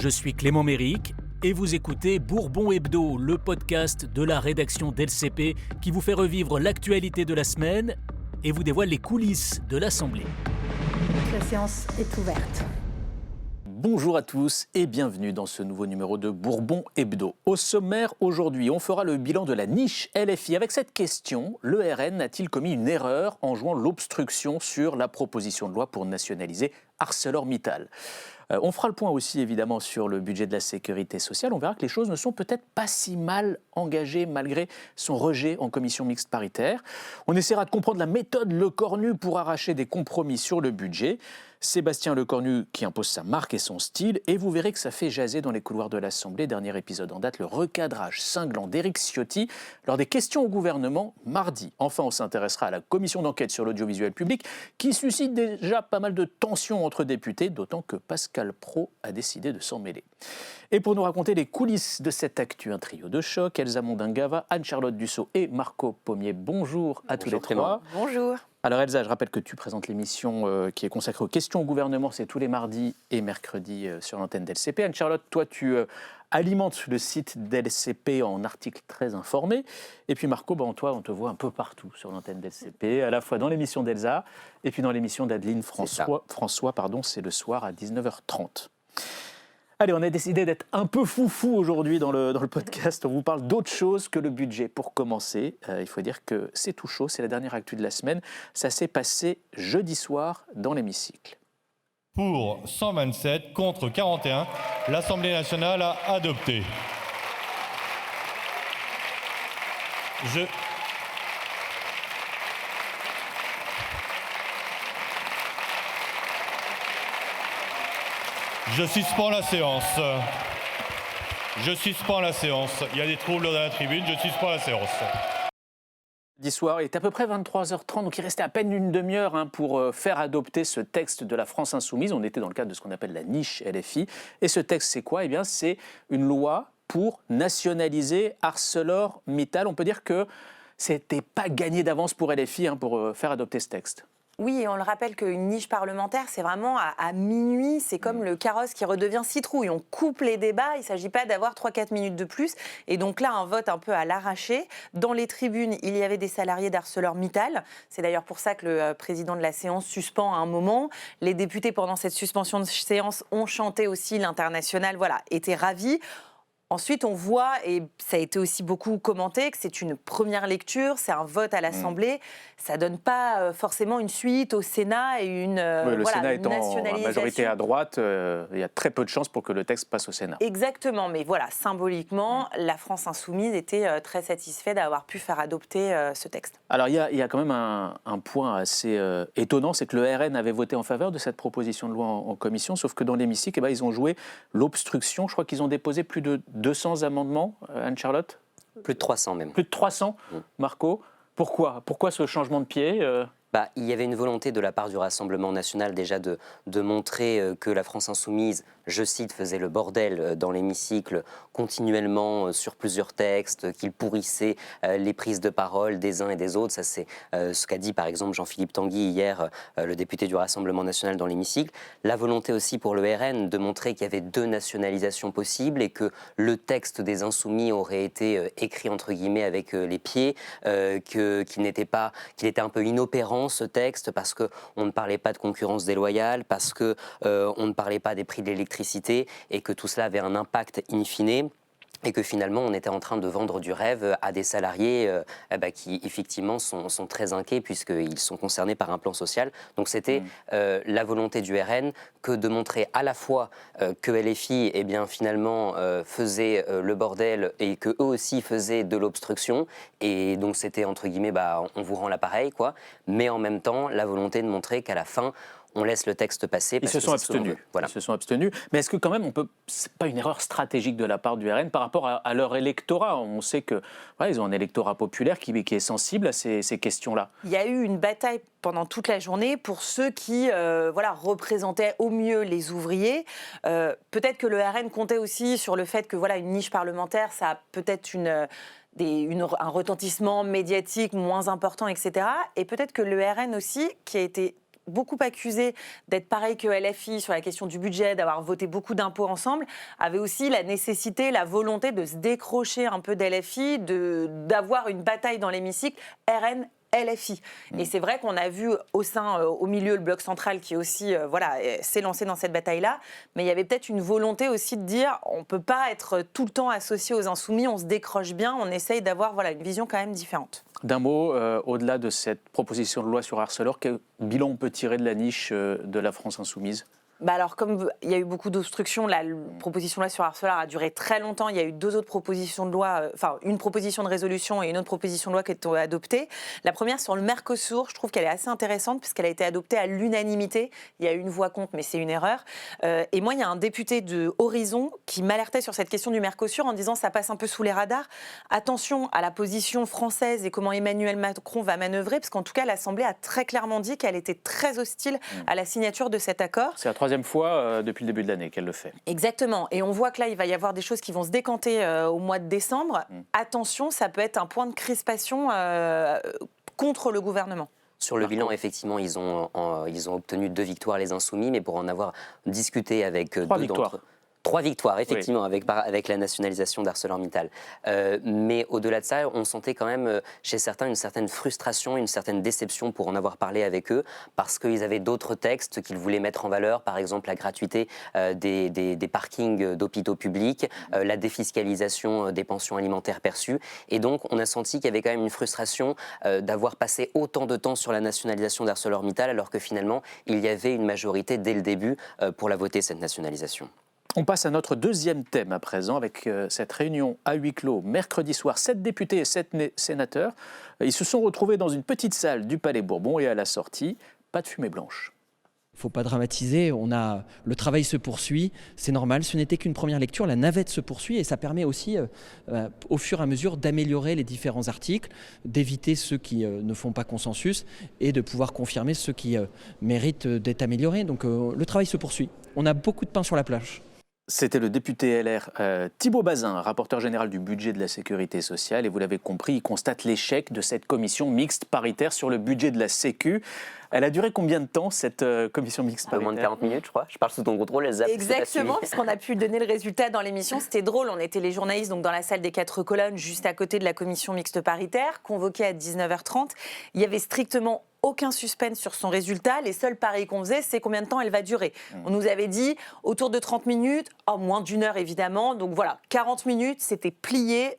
Je suis Clément Méric et vous écoutez Bourbon Hebdo, le podcast de la rédaction d'LCP qui vous fait revivre l'actualité de la semaine et vous dévoile les coulisses de l'Assemblée. La séance est ouverte. Bonjour à tous et bienvenue dans ce nouveau numéro de Bourbon Hebdo. Au sommaire, aujourd'hui, on fera le bilan de la niche LFI. Avec cette question, le RN a-t-il commis une erreur en jouant l'obstruction sur la proposition de loi pour nationaliser ArcelorMittal ? On fera le point aussi évidemment sur le budget de la sécurité sociale. On verra que les choses ne sont peut-être pas si mal engagées malgré son rejet en commission mixte paritaire. On essaiera de comprendre la méthode Lecornu pour arracher des compromis sur le budget. Sébastien Lecornu qui impose sa marque et son style, et vous verrez que ça fait jaser dans les couloirs de l'Assemblée. Dernier épisode en date, le recadrage cinglant d'Éric Ciotti lors des questions au gouvernement mardi. Enfin, on s'intéressera à la commission d'enquête sur l'audiovisuel public qui suscite déjà pas mal de tensions entre députés, d'autant que Pascal Praud a décidé de s'en mêler. Et pour nous raconter les coulisses de cette actu, un trio de choc, Elsa Mondingava, Anne-Charlotte Dussault et Marco Pommier. Bonjour à tous les trois. Bonjour. Alors Elsa, je rappelle que tu présentes l'émission qui est consacrée aux questions au gouvernement, c'est tous les mardis et mercredis sur l'antenne d'LCP. Anne-Charlotte, toi tu alimentes le site d'LCP en articles très informés. Et puis Marco, toi on te voit un peu partout sur l'antenne d'LCP, à la fois dans l'émission d'Elsa et puis dans l'émission d'Adeline François, c'est le soir à 19h30. Allez, on a décidé d'être un peu foufou aujourd'hui dans le podcast. On vous parle d'autre chose que le budget. Pour commencer, il faut dire que c'est tout chaud, c'est la dernière actu de la semaine. Ça s'est passé jeudi soir dans l'hémicycle. Pour 127, contre 41, l'Assemblée nationale a adopté. Je suspends la séance. Il y a des troubles dans la tribune, je suspends la séance. Jeudi soir, il était à peu près 23h30, donc il restait à peine une demi-heure pour faire adopter ce texte de la France Insoumise. On était dans le cadre de ce qu'on appelle la niche LFI. Et ce texte, c'est quoi ? Eh bien, c'est une loi pour nationaliser ArcelorMittal. On peut dire que c'était pas gagné d'avance pour LFI pour faire adopter ce texte. Oui, et on le rappelle qu'une niche parlementaire, c'est vraiment à minuit, c'est comme le carrosse qui redevient citrouille. On coupe les débats, il ne s'agit pas d'avoir 3-4 minutes de plus. Et donc là, un vote un peu à l'arraché. Dans les tribunes, il y avait des salariés d'ArcelorMittal. C'est d'ailleurs pour ça que le président de la séance suspend à un moment. Les députés, pendant cette suspension de séance, ont chanté aussi l'Internationale, étaient ravis. Ensuite, on voit, et ça a été aussi beaucoup commenté, que c'est une première lecture, c'est un vote à l'Assemblée. Ça ne donne pas forcément une suite au Sénat et une le Sénat une étant en majorité à droite, il y a très peu de chances pour que le texte passe au Sénat. Exactement, mais symboliquement, la France Insoumise était très satisfaite d'avoir pu faire adopter ce texte. Alors, il y a quand même un point assez étonnant, c'est que le RN avait voté en faveur de cette proposition de loi en commission, sauf que dans l'hémicycle, ils ont joué l'obstruction. Je crois qu'ils ont déposé plus de 200 amendements, Anne-Charlotte ? Plus de 300 même. Plus de 300, Marco. Pourquoi ce changement de pied ? Il y avait une volonté de la part du Rassemblement national déjà de montrer que la France insoumise, je cite, faisait le bordel dans l'hémicycle continuellement sur plusieurs textes, qu'il pourrissait les prises de parole des uns et des autres. Ça, c'est ce qu'a dit par exemple Jean-Philippe Tanguy hier, le député du Rassemblement national dans l'hémicycle. La volonté aussi pour le RN de montrer qu'il y avait deux nationalisations possibles et que le texte des insoumis aurait été écrit entre guillemets avec les pieds, qu'il était un peu inopérant ce texte parce qu'on ne parlait pas de concurrence déloyale, parce qu'on ne parlait pas des prix de l'électricité et que tout cela avait un impact in fine. Et que finalement, on était en train de vendre du rêve à des salariés qui, effectivement, sont très inquiets puisqu'ils sont concernés par un plan social. Donc, c'était la volonté du RN que de montrer à la fois que LFI, finalement, faisait le bordel et qu'eux aussi faisaient de l'obstruction. Et donc, c'était, entre guillemets, on vous rend l'appareil, quoi. Mais en même temps, la volonté de montrer qu'à la fin, on laisse le texte passer. Ils se sont abstenus. Voilà. Ils se sont abstenus. Mais est-ce que quand même, c'est pas une erreur stratégique de la part du RN par rapport à leur électorat ? On sait que ils ont un électorat populaire qui est sensible à ces questions-là. Il y a eu une bataille pendant toute la journée pour ceux qui représentaient au mieux les ouvriers. Peut-être que le RN comptait aussi sur le fait que une niche parlementaire, ça a peut-être un retentissement médiatique moins important, etc. Et peut-être que le RN aussi, qui a été beaucoup accusé d'être pareil que LFI sur la question du budget, d'avoir voté beaucoup d'impôts ensemble, avait aussi la nécessité, la volonté de se décrocher un peu d'LFI, d'avoir une bataille dans l'hémicycle RN. LFI. Et c'est vrai qu'on a vu au milieu, le bloc central qui aussi s'est lancé dans cette bataille-là, mais il y avait peut-être une volonté aussi de dire on ne peut pas être tout le temps associé aux insoumis, on se décroche bien, on essaye d'avoir une vision quand même différente. D'un mot, au-delà de cette proposition de loi sur Arcelor, quel bilan on peut tirer de la niche de la France insoumise ? Alors, comme il y a eu beaucoup d'obstructions, la proposition de loi sur Arcelor a duré très longtemps. Il y a eu 2 autres propositions de loi, une proposition de résolution et une autre proposition de loi qui ont été adoptées. La première sur le Mercosur, je trouve qu'elle est assez intéressante puisqu'elle a été adoptée à l'unanimité. Il y a eu une voix contre, mais c'est une erreur. Et moi, il y a un député de Horizon qui m'alertait sur cette question du Mercosur en disant ça passe un peu sous les radars. Attention à la position française et comment Emmanuel Macron va manœuvrer, parce qu'en tout cas, l'Assemblée a très clairement dit qu'elle était très hostile à la signature de cet accord. C'est la 3e fois depuis le début de l'année qu'elle le fait. Exactement. Et on voit que là, il va y avoir des choses qui vont se décanter au mois de décembre. Attention, ça peut être un point de crispation contre le gouvernement. Sur le bilan, effectivement, ils ont obtenu 2 victoires, les Insoumis, mais pour en avoir discuté avec 3 victoires. 3 victoires, effectivement, oui. avec la nationalisation d'ArcelorMittal. Mais au-delà de ça, on sentait quand même chez certains une certaine frustration, une certaine déception pour en avoir parlé avec eux, parce qu'ils avaient d'autres textes qu'ils voulaient mettre en valeur, par exemple la gratuité des parkings d'hôpitaux publics, la défiscalisation des pensions alimentaires perçues. Et donc, on a senti qu'il y avait quand même une frustration d'avoir passé autant de temps sur la nationalisation d'ArcelorMittal, alors que finalement, il y avait une majorité dès le début pour la voter, cette nationalisation. On passe à notre 2e thème à présent, avec cette réunion à huis clos mercredi soir. 7 députés et 7 sénateurs. Ils se sont retrouvés dans une petite salle du Palais Bourbon et à la sortie, pas de fumée blanche. Il ne faut pas dramatiser, le travail se poursuit, c'est normal, ce n'était qu'une première lecture, la navette se poursuit et ça permet aussi au fur et à mesure d'améliorer les différents articles, d'éviter ceux qui ne font pas consensus et de pouvoir confirmer ceux qui méritent d'être améliorés. Donc le travail se poursuit, on a beaucoup de pain sur la plage. C'était le député LR Thibault Bazin, rapporteur général du budget de la sécurité sociale. Et vous l'avez compris, il constate l'échec de cette commission mixte paritaire sur le budget de la Sécu. Elle a duré combien de temps, cette commission mixte paritaire ? Moins de 40 minutes, je crois. Je parle sous ton contrôle, les apps. Exactement, puisqu'on a pu donner le résultat dans l'émission. C'était drôle, on était les journalistes donc dans la salle des 4 colonnes, juste à côté de la commission mixte paritaire, convoquée à 19h30. Il y avait strictement aucun suspense sur son résultat. Les seuls paris qu'on faisait, c'est combien de temps elle va durer. On nous avait dit autour de 30 minutes, moins d'1 heure évidemment. Donc voilà, 40 minutes, c'était plié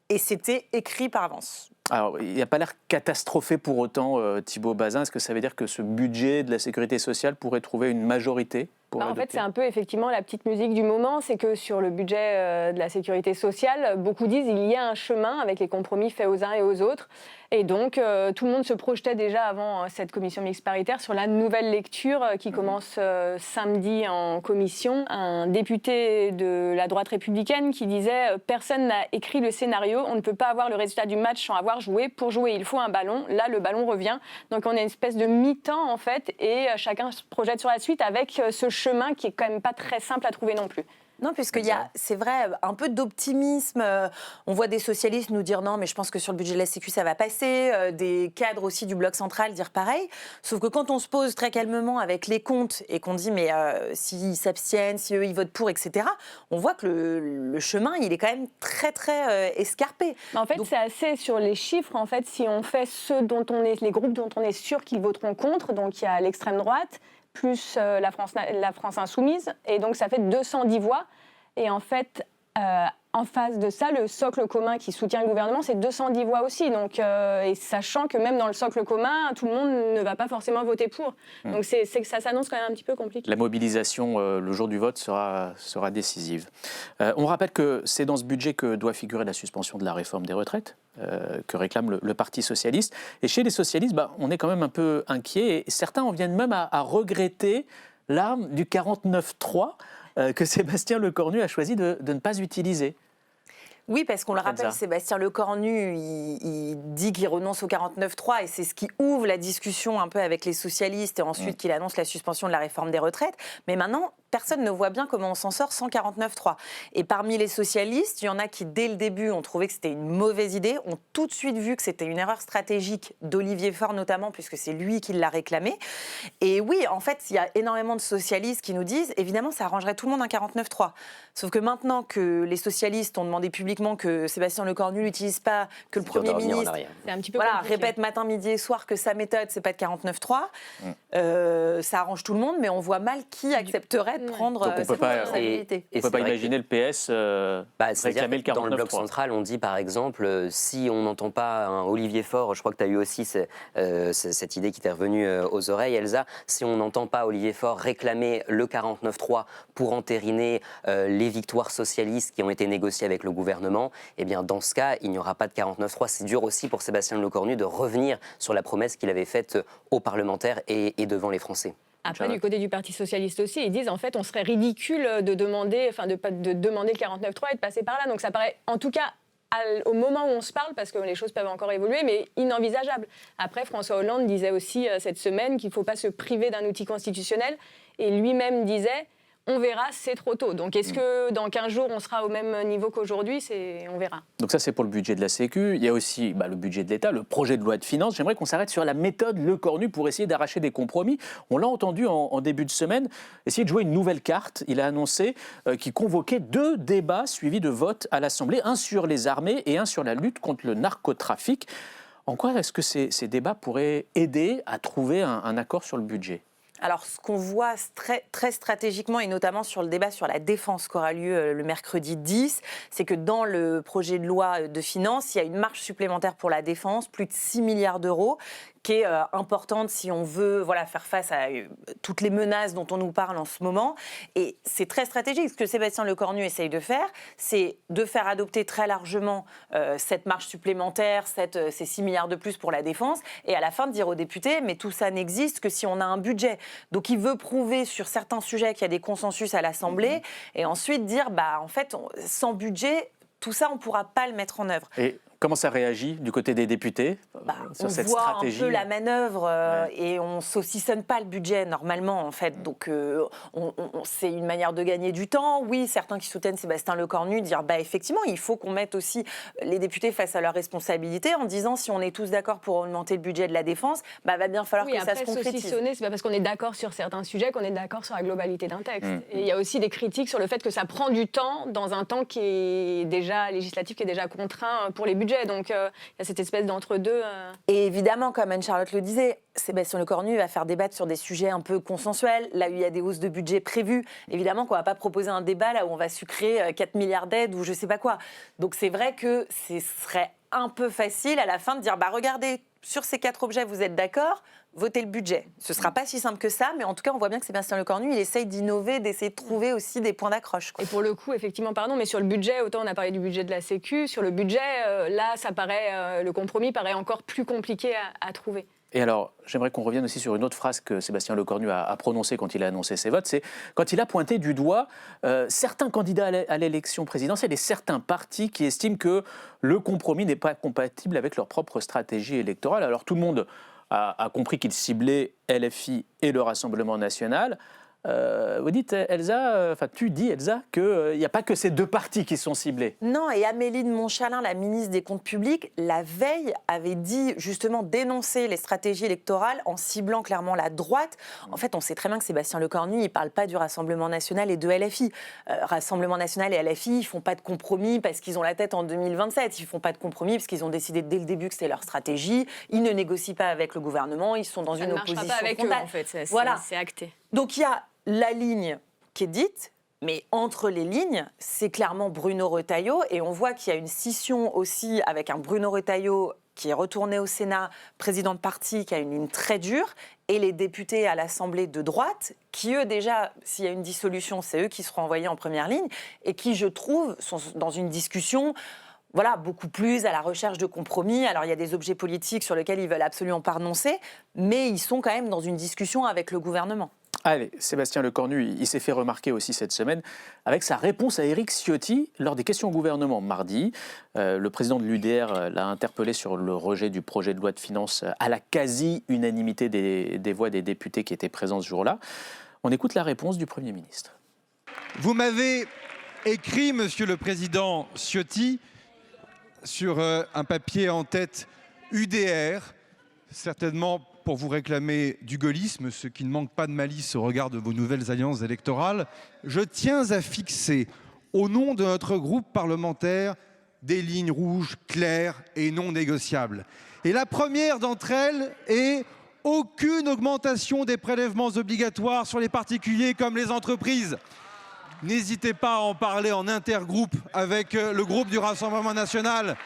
et c'était écrit par avance. Alors, il n'a pas l'air catastrophé pour autant, Thibault Bazin. Est-ce que ça veut dire que ce budget de la sécurité sociale pourrait trouver une majorité pour En fait, c'est un peu effectivement la petite musique du moment. C'est que sur le budget de la sécurité sociale, beaucoup disent qu'il y a un chemin avec les compromis faits aux uns et aux autres. Et donc, tout le monde se projetait déjà avant cette commission mixte paritaire sur la nouvelle lecture qui commence samedi en commission. Un député de la droite républicaine qui disait « Personne n'a écrit le scénario, on ne peut pas avoir le résultat du match sans avoir joué. Pour jouer, il faut un ballon. Là, le ballon revient. » Donc, on a une espèce de mi-temps, en fait, et chacun se projette sur la suite avec ce chemin qui est quand même pas très simple à trouver non plus. Non, puisqu'il y a, c'est vrai, un peu d'optimisme. On voit des socialistes nous dire non, mais je pense que sur le budget de la Sécu, ça va passer. Des cadres aussi du bloc central dire pareil. Sauf que quand on se pose très calmement avec les comptes et qu'on dit mais s'ils s'abstiennent, si eux ils votent pour, etc., on voit que le chemin, il est quand même très, très escarpé. En fait, c'est assez sur les chiffres. En fait, si on fait les groupes dont on est sûr qu'ils voteront contre, donc il y a l'extrême droite, plus la France insoumise, et donc ça fait 210 voix. Et en fait, en face de ça, le socle commun qui soutient le gouvernement, c'est 210 voix aussi. Donc, et sachant que même dans le socle commun, tout le monde ne va pas forcément voter pour. Donc c'est que ça s'annonce quand même un petit peu compliqué. La mobilisation le jour du vote sera décisive. On rappelle que c'est dans ce budget que doit figurer la suspension de la réforme des retraites, que réclame le Parti socialiste. Et chez les socialistes, on est quand même un peu inquiets. Et certains en viennent même à regretter l'arme du 49-3 que Sébastien Lecornu a choisi de ne pas utiliser. Oui, parce qu'on le Elsa. rappelle, Sébastien Lecornu, il dit qu'il renonce au 49.3 et c'est ce qui ouvre la discussion un peu avec les socialistes et ensuite qu'il annonce la suspension de la réforme des retraites. Mais maintenant, personne ne voit bien comment on s'en sort sans 49.3. Et parmi les socialistes, il y en a qui, dès le début, ont trouvé que c'était une mauvaise idée, ont tout de suite vu que c'était une erreur stratégique d'Olivier Faure notamment, puisque c'est lui qui l'a réclamé. Et oui, en fait, il y a énormément de socialistes qui nous disent, évidemment, ça arrangerait tout le monde un 49.3. Sauf que maintenant que les socialistes ont demandé publiquement que Sébastien Lecornu l'utilise pas, que le Premier ministre C'est un petit peu répète matin, midi et soir que sa méthode, c'est pas de 49.3, ça arrange tout le monde, mais on voit mal qui accepterait de prendre Donc on peut cette pas- responsabilité. On ne peut pas imaginer le PS réclamer le 49.3. Dans le bloc central, on dit par exemple, si on n'entend pas un Olivier Faure, je crois que tu as eu aussi cette idée qui t'est revenue aux oreilles, Elsa, si on n'entend pas Olivier Faure réclamer le 49.3 pour entériner les victoires socialistes qui ont été négociées avec le gouvernement, eh bien dans ce cas, il n'y aura pas de 49.3. C'est dur aussi pour Sébastien Lecornu de revenir sur la promesse qu'il avait faite aux parlementaires et devant les Français. Après, du côté du Parti socialiste aussi, ils disent en fait on serait ridicule de demander le 49.3 et de passer par là. Donc ça paraît, en tout cas, au moment où on se parle, parce que les choses peuvent encore évoluer, mais inenvisageable. Après, François Hollande disait aussi cette semaine qu'il ne faut pas se priver d'un outil constitutionnel. Et lui-même disait on verra, c'est trop tôt. Donc est-ce que dans 15 jours, on sera au même niveau qu'aujourd'hui? On verra. Donc ça, c'est pour le budget de la Sécu. Il y a aussi le budget de l'État, le projet de loi de finances. J'aimerais qu'on s'arrête sur la méthode Lecornu pour essayer d'arracher des compromis. On l'a entendu en début de semaine, essayer de jouer une nouvelle carte. Il a annoncé qu'il convoquait 2 débats suivis de votes à l'Assemblée, un sur les armées et un sur la lutte contre le narcotrafic. En quoi est-ce que ces débats pourraient aider à trouver un accord sur le budget ? Alors, ce qu'on voit très stratégiquement, et notamment sur le débat sur la défense qui aura lieu le mercredi 10, c'est que dans le projet de loi de finances, il y a une marge supplémentaire pour la défense, plus de 6 milliards d'euros, qui est importante si on veut faire face à toutes les menaces dont on nous parle en ce moment. Et c'est très stratégique. Ce que Sébastien Lecornu essaye de faire, c'est de faire adopter très largement cette marge supplémentaire, ces 6 milliards de plus pour la défense, et à la fin de dire aux députés, mais tout ça n'existe que si on a un budget. Donc il veut prouver sur certains sujets qu'il y a des consensus à l'Assemblée, et ensuite dire, en fait, sans budget, tout ça, on ne pourra pas le mettre en œuvre. Et comment ça réagit du côté des députés sur cette on voit stratégie? un peu la manœuvre et on ne saucissonne pas le budget normalement en fait. Donc c'est une manière de gagner du temps. Oui, certains qui soutiennent Sébastien Lecornu dire effectivement il faut qu'on mette aussi les députés face à leurs responsabilités en disant si on est tous d'accord pour augmenter le budget de la défense, va bien falloir que ça se concrétise. Saucissonner, c'est pas parce qu'on est d'accord sur certains sujets qu'on est d'accord sur la globalité d'un texte. Et il y a aussi des critiques sur le fait que ça prend du temps dans un temps qui est déjà législatif, qui est déjà contraint pour les budgets. Donc il y a cette espèce d'entre-deux. Et évidemment, comme Anne-Charlotte le disait, Sébastien Lecornu va faire débattre sur des sujets un peu consensuels. Là où il y a des hausses de budget prévues, évidemment qu'on ne va pas proposer un débat là où on va sucrer 4 milliards d'aides ou je ne sais pas quoi. Donc c'est vrai que ce serait un peu facile à la fin de dire regardez, sur ces 4 objets, vous êtes d'accord, votez le budget. Ce ne sera pas si simple que ça, mais en tout cas, on voit bien que Sébastien Lecornu, il essaye d'innover, d'essayer de trouver aussi des points d'accroche. Et pour le coup, effectivement, mais sur le budget, autant on a parlé du budget de la Sécu, sur le budget, là, ça paraît, le compromis paraît encore plus compliqué à trouver. Et alors, j'aimerais qu'on revienne aussi sur une autre phrase que Sébastien Lecornu a prononcée quand il a annoncé ses votes, c'est quand il a pointé du doigt certains candidats à l'élection présidentielle et certains partis qui estiment que le compromis n'est pas compatible avec leur propre stratégie électorale. Alors tout le monde a compris qu'il ciblait LFI et le Rassemblement national. Vous dites, Elsa, tu dis, Elsa, qu'il n'y a pas que ces 2 partis qui sont ciblés. Non, et Amélie de Montchalin, la ministre des Comptes publics, la veille, avait dit justement dénoncer les stratégies électorales en ciblant clairement la droite. En fait, on sait très bien que Sébastien Lecornu, il ne parle pas du Rassemblement national et de LFI. Rassemblement national et LFI, ils ne font pas de compromis parce qu'ils ont la tête en 2027. Ils ne font pas de compromis parce qu'ils ont décidé dès le début que c'était leur stratégie. Ils ne négocient pas avec le gouvernement, ils sont dans une opposition frontale. Ça ne marchera pas avec eux, en fait. C'est acté. Donc il y a la ligne qui est dite, mais entre les lignes, c'est clairement Bruno Retailleau. Et on voit qu'il y a une scission aussi avec un Bruno Retailleau qui est retourné au Sénat, président de parti, qui a une ligne très dure, et les députés à l'Assemblée de droite, qui eux déjà, s'il y a une dissolution, c'est eux qui seront envoyés en première ligne, et qui, je trouve, sont dans une discussion beaucoup plus à la recherche de compromis. Alors, il y a des objets politiques sur lesquels ils veulent absolument pas renoncer, mais ils sont quand même dans une discussion avec le gouvernement. Allez, Sébastien Lecornu, il s'est fait remarquer aussi cette semaine avec sa réponse à Éric Ciotti lors des questions au gouvernement mardi. Le président de l'UDR l'a interpellé sur le rejet du projet de loi de finances à la quasi-unanimité des voix des députés qui étaient présents ce jour-là. On écoute la réponse du Premier ministre. Vous m'avez écrit, Monsieur le Président Ciotti, sur un papier en tête UDR, certainement pour vous réclamer du gaullisme, ce qui ne manque pas de malice au regard de vos nouvelles alliances électorales. Je tiens à fixer, au nom de notre groupe parlementaire, des lignes rouges claires et non négociables. Et la première d'entre elles est aucune augmentation des prélèvements obligatoires sur les particuliers comme les entreprises. N'hésitez pas à en parler en intergroupe avec le groupe du Rassemblement national.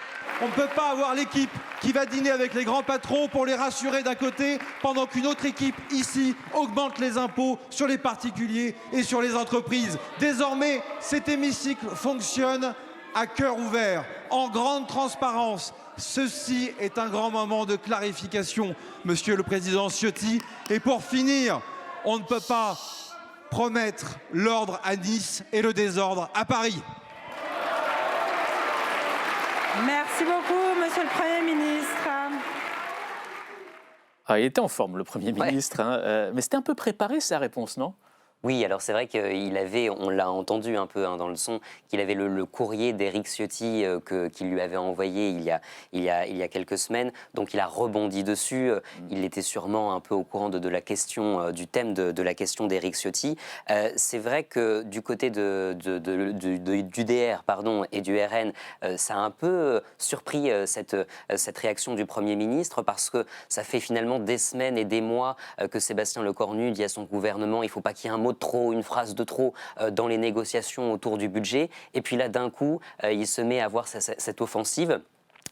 On ne peut pas avoir l'équipe qui va dîner avec les grands patrons pour les rassurer d'un côté, pendant qu'une autre équipe, ici, augmente les impôts sur les particuliers et sur les entreprises. Désormais, cet hémicycle fonctionne à cœur ouvert, en grande transparence. Ceci est un grand moment de clarification, Monsieur le Président Ciotti. Et pour finir, on ne peut pas promettre l'ordre à Nice et le désordre à Paris. Merci beaucoup, Monsieur le Premier ministre. Ah, il était en forme, le Premier ministre, hein, mais c'était un peu préparé sa réponse, non ? Oui, alors c'est vrai qu'il avait, on l'a entendu un peu dans le son, qu'il avait le courrier d'Éric Ciotti qu'il lui avait envoyé il y a quelques semaines. Donc il a rebondi dessus. Il était sûrement un peu au courant de la question, du thème de la question d'Éric Ciotti. C'est vrai que du côté du DR et du RN, ça a un peu surpris cette réaction du Premier ministre parce que ça fait finalement des semaines et des mois que Sébastien Lecornu dit à son gouvernement il ne faut pas qu'il y ait un mot de trop, une phrase de trop dans les négociations autour du budget. Et puis là, d'un coup, il se met à voir cette offensive.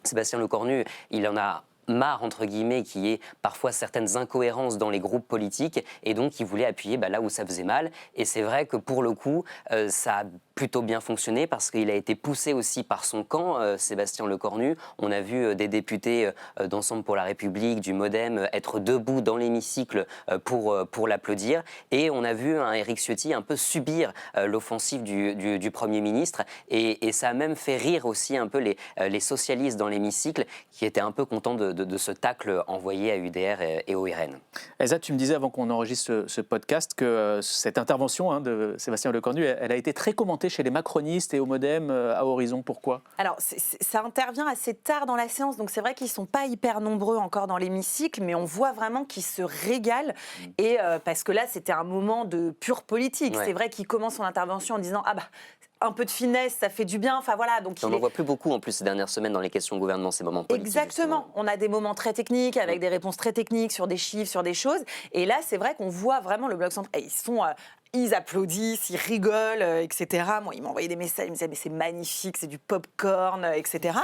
Sébastien Lecornu, il en a marre, entre guillemets, qu'il y ait parfois certaines incohérences dans les groupes politiques et donc il voulait appuyer là où ça faisait mal. Et c'est vrai que pour le coup, ça a plutôt bien fonctionné parce qu'il a été poussé aussi par son camp, Sébastien Lecornu. On a vu des députés d'Ensemble pour la République, du MoDem, être debout dans l'hémicycle pour l'applaudir. Et on a vu Éric Ciotti un peu subir l'offensive du Premier ministre. Et ça a même fait rire aussi un peu les socialistes dans l'hémicycle qui étaient un peu contents de ce tacle envoyé à UDR et au RN. Elsa, tu me disais avant qu'on enregistre ce podcast que cette intervention de Sébastien Lecornu, elle a été très commentée chez les macronistes et au MoDem à Horizon. Pourquoi ? Alors, ça intervient assez tard dans la séance, donc c'est vrai qu'ils ne sont pas hyper nombreux encore dans l'hémicycle, mais on voit vraiment qu'ils se régalent. Et parce que là, c'était un moment de pure politique. Ouais. C'est vrai qu'il commence son intervention en disant « Ah bah, un peu de finesse, ça fait du bien. » Enfin voilà. Donc on n'en voit plus beaucoup en plus ces dernières semaines dans les questions gouvernement, ces moments politiques. Exactement. Justement. On a des moments très techniques avec des réponses très techniques sur des chiffres, sur des choses. Et là, c'est vrai qu'on voit vraiment le bloc central. Ils applaudissent, ils rigolent, etc. Moi, ils m'envoyaient des messages, ils me disaient mais c'est magnifique, c'est du popcorn, etc.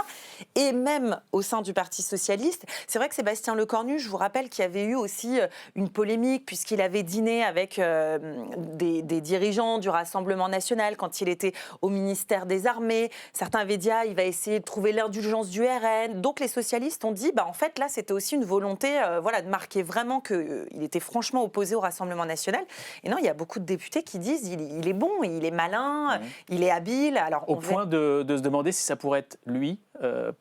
Et même au sein du Parti socialiste, c'est vrai que Sébastien Lecornu, je vous rappelle qu'il y avait eu aussi une polémique puisqu'il avait dîné avec des dirigeants du Rassemblement national quand il était au ministère des Armées. Certains avaient dit il va essayer de trouver l'indulgence du RN. Donc les socialistes ont dit en fait là c'était aussi une volonté de marquer vraiment qu'il était franchement opposé au Rassemblement national. Et non, il y a beaucoup de députés qui disent il est bon, il est malin, il est habile. Alors, au point de se demander si ça pourrait être lui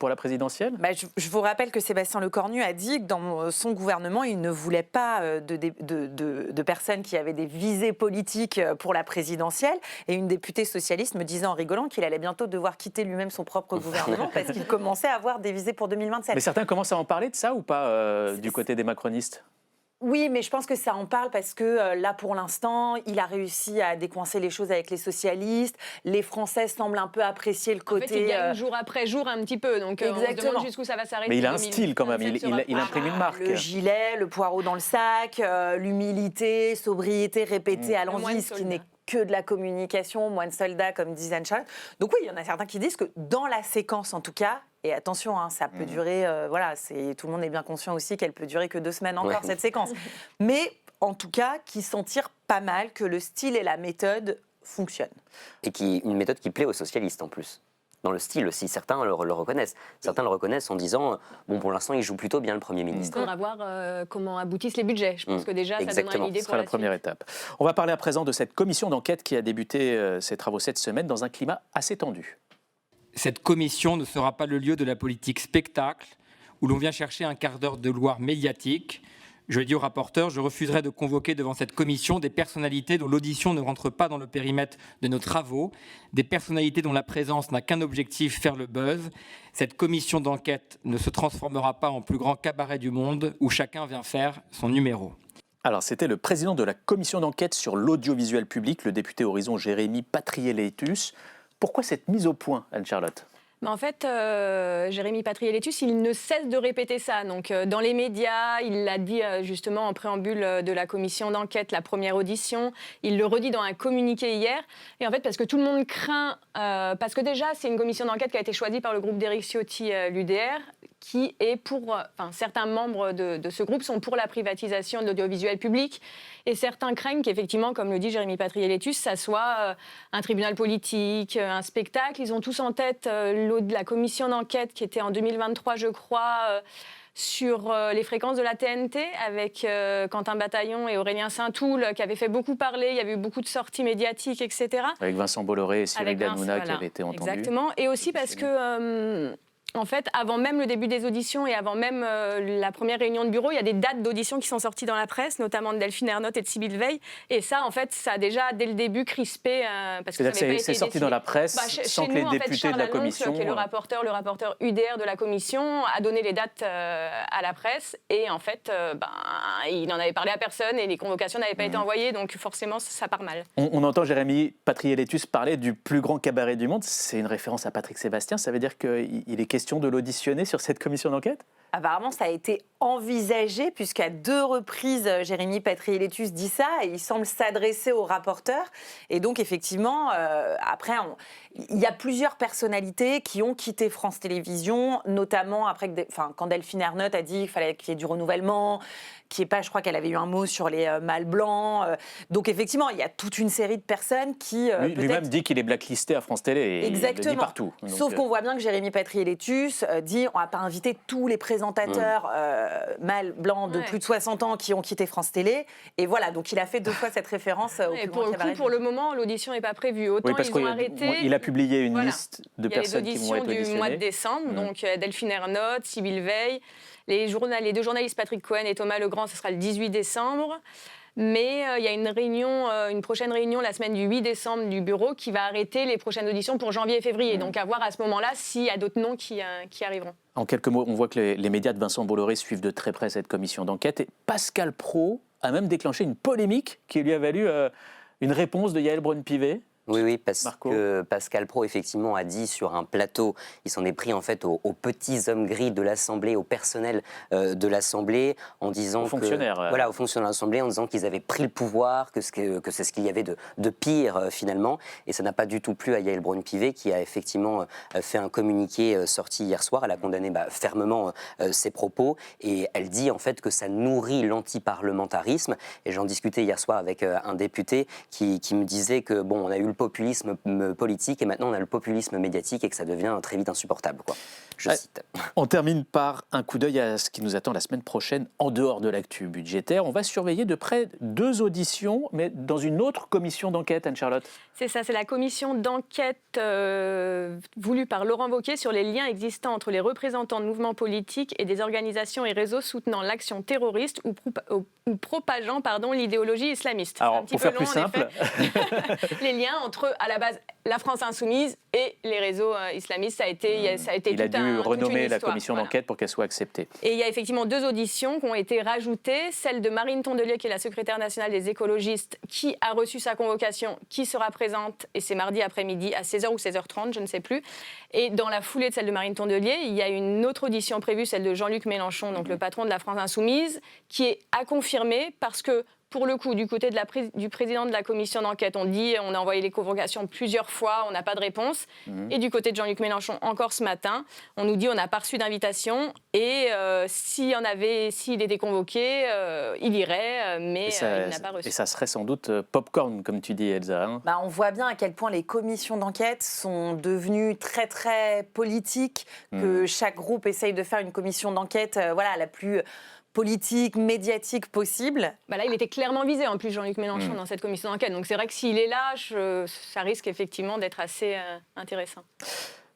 pour la présidentielle. Je vous rappelle que Sébastien Lecornu a dit que dans son gouvernement, il ne voulait pas de personnes qui avaient des visées politiques pour la présidentielle. Et une députée socialiste me disait en rigolant qu'il allait bientôt devoir quitter lui-même son propre gouvernement parce qu'il commençait à avoir des visées pour 2027. Mais certains commencent à en parler de ça ou pas du côté des macronistes ? Oui, mais je pense que ça en parle parce que là, pour l'instant, il a réussi à décoincer les choses avec les socialistes. Les Français semblent un peu apprécier le côté... En fait, il gagne jour après jour un petit peu, donc on se demande jusqu'où ça va s'arrêter. Mais il a un style quand même, il imprime une marque. Le gilet, le poireau dans le sac, l'humilité, sobriété répétée à l'envi, ce qui n'est que de la communication, moine soldat, comme disait Anne Charles. Donc oui, il y en a certains qui disent que dans la séquence, en tout cas, et attention, ça peut durer, tout le monde est bien conscient aussi qu'elle peut durer que 2 semaines encore, cette séquence. Mais en tout cas, qui s'en tire pas mal, que le style et la méthode fonctionnent. Et une méthode qui plaît aux socialistes en plus. dans le style aussi. Certains le reconnaissent. Certains le reconnaissent en disant bon, pour l'instant, il joue plutôt bien le Premier ministre. Il faudra voir comment aboutissent les budgets. Je pense que déjà, ça donnera une idée Ce pour sera la la première étape. On va parler à présent de cette commission d'enquête qui a débuté ses travaux cette semaine dans un climat assez tendu. Cette commission ne sera pas le lieu de la politique spectacle où l'on vient chercher un quart d'heure de gloire médiatique. Je l'ai dit au rapporteur, je refuserai de convoquer devant cette commission des personnalités dont l'audition ne rentre pas dans le périmètre de nos travaux, des personnalités dont la présence n'a qu'un objectif, faire le buzz. Cette commission d'enquête ne se transformera pas en plus grand cabaret du monde où chacun vient faire son numéro. Alors, c'était le président de la commission d'enquête sur l'audiovisuel public, le député Horizon Jérémy Patriélétus. Pourquoi cette mise au point, Anne-Charlotte ? En fait, Jérémy Patriélétus, il ne cesse de répéter ça. Donc, dans les médias, il l'a dit justement en préambule de la commission d'enquête, la première audition. Il le redit dans un communiqué hier. Et en fait, parce que tout le monde craint, parce que déjà, c'est une commission d'enquête qui a été choisie par le groupe d'Éric Ciotti, l'UDR, qui est pour, certains membres de ce groupe sont pour la privatisation de l'audiovisuel public. Et certains craignent qu'effectivement, comme le dit Jérémy Patriélétus, ça soit un tribunal politique, un spectacle. Ils ont tous en tête la commission d'enquête qui était en 2023, je crois, sur les fréquences de la TNT avec Quentin Bataillon et Aurélien Saint-Toul qui avaient fait beaucoup parler. Il y avait eu beaucoup de sorties médiatique, etc. Avec Vincent Bolloré et Cyril Hanouna qui avaient été entendus. Exactement. Et aussi parce que... en fait, avant même le début des auditions et avant même la première réunion de bureau, il y a des dates d'audition qui sont sorties dans la presse, notamment de Delphine Ernotte et de Sybille Veil. Et ça, en fait, ça a déjà, dès le début, crispé. Parce que c'est sorti dans la presse sans que les députés de la commission... qui est le rapporteur UDR de la commission, a donné les dates à la presse. Et en fait, il n'en avait parlé à personne et les convocations n'avaient pas été envoyées. Donc forcément, ça part mal. On entend Jérémy Patriélétus parler du plus grand cabaret du monde. C'est une référence à Patrick Sébastien. Ça veut dire qu'il est question de l'auditionner sur cette commission d'enquête ? Apparemment, ça a été envisagé, puisqu'à 2 reprises, Jérémy Patriélétus dit ça, et il semble s'adresser au rapporteur. Et donc, effectivement, après, il y a plusieurs personnalités qui ont quitté France Télévisions, notamment après quand Delphine Ernotte a dit qu'il fallait qu'il y ait du renouvellement, qui est pas, je crois qu'elle avait eu un mot sur les mâles blancs. Donc, effectivement, il y a toute une série de personnes qui... Lui-même dit qu'il est blacklisté à France Télé, et exactement. il le dit partout. Donc, sauf qu'on voit bien que Jérémy Patriélétus dit on va pas inviter tous les présentateurs mâles blancs de plus de 60 ans qui ont quitté France Télé. Et voilà, donc il a fait 2 fois cette référence au plus grand cabaret. Pour le moment, l'audition n'est pas prévue. Autant parce ils ont arrêté... Il a publié une liste de personnes qui vont être auditionnées. Il y a les auditions du mois de décembre, donc Delphine Ernotte, Sybille Veil, les 2 journalistes Patrick Cohen et Thomas Legrand, ce sera le 18 décembre. Mais il y a une prochaine réunion la semaine du 8 décembre du bureau qui va arrêter les prochaines auditions pour janvier et février. Donc à voir à ce moment-là s'il y a d'autres noms qui arriveront. En quelques mots, on voit que les médias de Vincent Bolloré suivent de très près cette commission d'enquête. Et Pascal Praud a même déclenché une polémique qui lui a valu une réponse de Yaël Braun-Pivet. Oui, parce que Pascal Praud, effectivement, a dit sur un plateau, il s'en est pris en fait aux petits hommes gris de l'Assemblée, au personnel de l'Assemblée, en disant aux fonctionnaires de l'Assemblée, en disant qu'ils avaient pris le pouvoir, que c'est ce qu'il y avait de pire finalement. Et ça n'a pas du tout plu à Yaël Braun-Pivet, qui a effectivement fait un communiqué sorti hier soir. Elle a condamné fermement ses propos, et elle dit en fait que ça nourrit l'antiparlementarisme. Et j'en discutais hier soir avec un député qui me disait que bon, on a eu le populisme politique et maintenant on a le populisme médiatique et que ça devient très vite insupportable, quoi. Je cite. On termine par un coup d'œil à ce qui nous attend la semaine prochaine en dehors de l'actu budgétaire. On va surveiller de près 2 auditions, mais dans une autre commission d'enquête, Anne-Charlotte. C'est ça, c'est la commission d'enquête voulue par Laurent Wauquiez sur les liens existants entre les représentants de mouvements politiques et des organisations et réseaux soutenant l'action terroriste ou propageant l'idéologie islamiste. Alors, pour faire plus simple, les liens entre, à la base, la France insoumise et les réseaux islamistes, ça a été il a dû renommer la commission d'enquête pour qu'elle soit acceptée. Et il y a effectivement 2 auditions qui ont été rajoutées, celle de Marine Tondelier, qui est la secrétaire nationale des écologistes, qui a reçu sa convocation, qui sera présente, et c'est mardi après-midi à 16h ou 16h30, je ne sais plus. Et dans la foulée de celle de Marine Tondelier, il y a une autre audition prévue, celle de Jean-Luc Mélenchon, donc le patron de la France insoumise, qui est à confirmer parce que pour le coup, du côté du président de la commission d'enquête, on a envoyé les convocations plusieurs fois, on n'a pas de réponse. Et du côté de Jean-Luc Mélenchon, encore ce matin, on nous dit on n'a pas reçu d'invitation et s'il était convoqué, il irait, mais il n'a pas reçu. Et ça serait sans doute popcorn, comme tu dis, Elsa. Hein. On voit bien à quel point les commissions d'enquête sont devenues très très politiques, que chaque groupe essaye de faire une commission d'enquête la plus politique, médiatique possible. Là, il était clairement visé, en plus, Jean-Luc Mélenchon, dans cette commission d'enquête. Donc c'est vrai que s'il est là, ça risque effectivement d'être assez intéressant.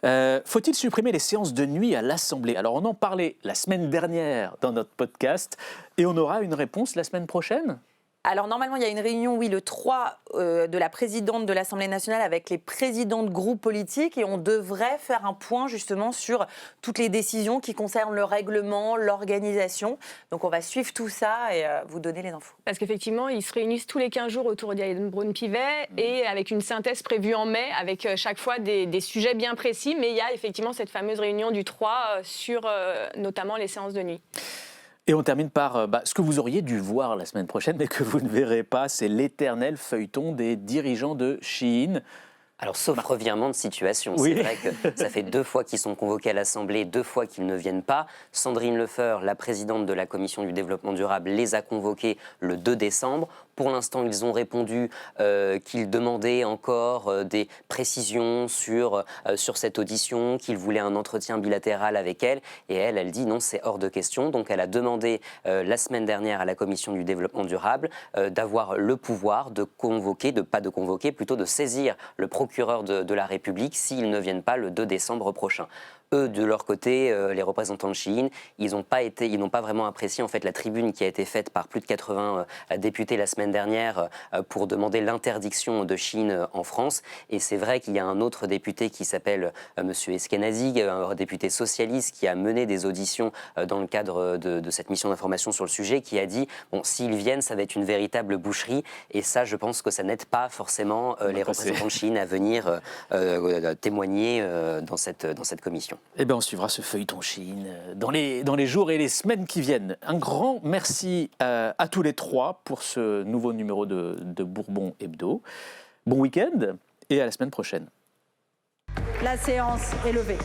Faut-il supprimer les séances de nuit à l'Assemblée? Alors on en parlait la semaine dernière dans notre podcast et on aura une réponse la semaine prochaine? Alors normalement, il y a une réunion, le 3, de la présidente de l'Assemblée nationale avec les présidents de groupes politiques et on devrait faire un point justement sur toutes les décisions qui concernent le règlement, l'organisation. Donc on va suivre tout ça et vous donner les infos. Parce qu'effectivement, ils se réunissent tous les 15 jours autour d'Yael Braun-Pivet et avec une synthèse prévue en mai, avec chaque fois des sujets bien précis. Mais il y a effectivement cette fameuse réunion du 3 sur notamment les séances de nuit. Et on termine par ce que vous auriez dû voir la semaine prochaine, mais que vous ne verrez pas, c'est l'éternel feuilleton des dirigeants de Shein. Alors, sauf revirement de situation. Oui. C'est vrai que ça fait 2 fois qu'ils sont convoqués à l'Assemblée, 2 fois qu'ils ne viennent pas. Sandrine Lefeur, la présidente de la Commission du développement durable, les a convoqués le 2 décembre. Pour l'instant, ils ont répondu qu'ils demandaient encore des précisions sur cette audition, qu'ils voulaient un entretien bilatéral avec elle. Et elle dit non, c'est hors de question. Donc elle a demandé la semaine dernière à la Commission du développement durable d'avoir le pouvoir de convoquer, plutôt de saisir le procureur de la République s'ils ne viennent pas le 2 décembre prochain. Eux, de leur côté, les représentants de Shein, ils n'ont pas vraiment apprécié en fait la tribune qui a été faite par plus de 80 députés la semaine dernière pour demander l'interdiction de Shein en France. Et c'est vrai qu'il y a un autre député qui s'appelle Monsieur Eskenazi, un député socialiste qui a mené des auditions dans le cadre de cette mission d'information sur le sujet, qui a dit s'ils viennent, ça va être une véritable boucherie. Et ça, je pense que ça n'aide pas forcément les représentants de Shein à venir témoigner dans cette commission. Eh bien, on suivra ce feuilleton Shein dans les jours et les semaines qui viennent. Un grand merci à tous les 3 pour ce nouveau numéro de Bourbon Hebdo. Bon week-end et à la semaine prochaine. La séance est levée.